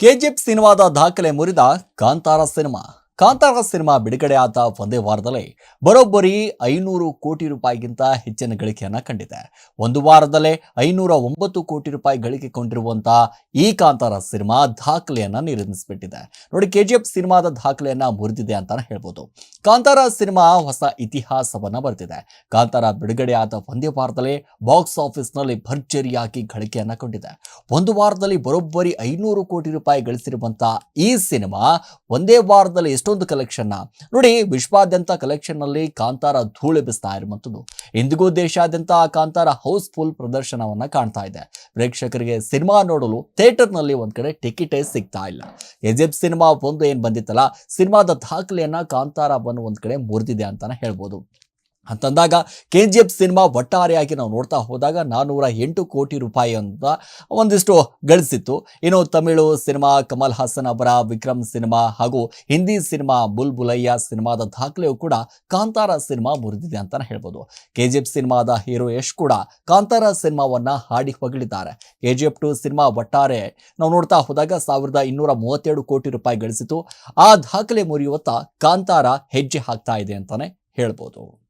KGF ಸಿನಿಮಾದ ದಾಖಲೆ ಮುರಿದ ಕಾಂತಾರ ಸಿನಿಮಾ ಬಿಡುಗಡೆ ಆದ ಒಂದೇ ವಾರದಲ್ಲಿ ಬರೋಬ್ಬರಿ 500 ಕೋಟಿ ರೂಪಾಯಿಗಿಂತ ಹೆಚ್ಚಿನ ಗಳಿಕೆಯನ್ನ ಕಂಡಿದೆ. ಒಂದು ವಾರದಲ್ಲೇ 509 ಕೋಟಿ ರೂಪಾಯಿ ಗಳಿಕೆ ಕೊಂಡಿರುವಂತಹ ಈ ಕಾಂತಾರ ಸಿನಿಮಾ ದಾಖಲೆಯನ್ನ ನಿರ್ಮಿಸಿಬಿಟ್ಟಿದೆ. ನೋಡಿ, ಕೆಜಿಎಫ್ ಸಿನಿಮಾದ ದಾಖಲೆಯನ್ನ ಮುರಿದಿದೆ ಅಂತಾನೆ ಹೇಳ್ಬೋದು. ಕಾಂತಾರ ಸಿನಿಮಾ ಹೊಸ ಇತಿಹಾಸವನ್ನ ಬರೆದಿದೆ. ಕಾಂತಾರ ಬಿಡುಗಡೆ ಆದ ಒಂದೇ ವಾರದಲ್ಲೇ ಬಾಕ್ಸ್ ಆಫೀಸ್ ನಲ್ಲಿ ಭರ್ಜರಿಯಾಗಿ ಗಳಿಕೆಯನ್ನ ಕೊಂಡಿದೆ. ಒಂದು ವಾರದಲ್ಲಿ ಬರೋಬ್ಬರಿ 500 ಕೋಟಿ ರೂಪಾಯಿ ಗಳಿಸಿರುವಂತಹ ಈ ಸಿನಿಮಾ ಒಂದೇ ವಾರದಲ್ಲಿ ಎಷ್ಟೊಂದು ಕಲೆಕ್ಷನ್ ನೋಡಿ, ವಿಶ್ವಾದ್ಯಂತ ಕಲೆಕ್ಷನ್ ನಲ್ಲಿ ಕಾಂತಾರ ಧೂಳೆಬ್ಬಿಸ್ತಾ ಇರುವಂತದ್ದು. ಇಂದಿಗೂ ದೇಶಾದ್ಯಂತ ಕಾಂತಾರ ಹೌಸ್ಫುಲ್ ಪ್ರದರ್ಶನವನ್ನ ಕಾಣ್ತಾ ಇದೆ. ಪ್ರೇಕ್ಷಕರಿಗೆ ಸಿನಿಮಾ ನೋಡಲು ಥಿಯೇಟರ್ ನಲ್ಲಿ ಒಂದ್ ಕಡೆ ಟಿಕೆಟೇ ಸಿಗ್ತಾ ಇಲ್ಲ. ಕೆಜಿಎಫ್ ಸಿನಿಮಾ ಒಂದು ಏನ್ ಬಂದಿತ್ತಲ್ಲ, ಸಿನಿಮಾದ ದಾಖಲೆಯನ್ನ ಕಾಂತಾರ ಒಂದ್ ಕಡೆ ಮುರಿದಿದೆ ಅಂತಾನೆ ಹೇಳ್ಬೋದು. ಅಂತಂದಾಗ ಕೆಜಿಎಫ್ ಸಿನಿಮಾ ಒಟ್ಟಾರೆಯಾಗಿ ನಾವು ನೋಡ್ತಾ ಹೋದಾಗ 408 ಕೋಟಿ ರೂಪಾಯಿ ಅಂತ ಒಂದಿಷ್ಟು ಗಳಿಸಿತ್ತು. ಇನ್ನು ತಮಿಳು ಸಿನಿಮಾ ಕಮಲ್ ಹಾಸನ್ ಅವರ ವಿಕ್ರಮ್ ಸಿನಿಮಾ ಹಾಗೂ ಹಿಂದಿ ಸಿನಿಮಾ ಬುಲ್ ಬುಲಯ್ಯ ಸಿನಿಮಾದ ದಾಖಲೆಯು ಕೂಡ ಕಾಂತಾರ ಸಿನಿಮಾ ಮುರಿದಿದೆ ಅಂತಾನೆ ಹೇಳ್ಬೋದು. ಕೆಜಿಎಫ್ ಸಿನಿಮಾದ ಹೀರೋ ಯಶ್ ಕೂಡ ಕಾಂತಾರ ಸಿನಿಮಾವನ್ನ ಹಾಡಿ ಹೊಗಳಿದ್ದಾರೆ. ಕೆಜಿಎಫ್ 2 ಸಿನಿಮಾ ಒಟ್ಟಾರೆ ನಾವು ನೋಡ್ತಾ ಹೋದಾಗ 1237 ಕೋಟಿ ರೂಪಾಯಿ ಗಳಿಸಿತು. ಆ ದಾಖಲೆ ಮುರಿಯುವತ್ತ ಕಾಂತಾರ ಹೆಜ್ಜೆ ಹಾಕ್ತಾ ಇದೆ ಅಂತಾನೆ ಹೇಳ್ಬೋದು.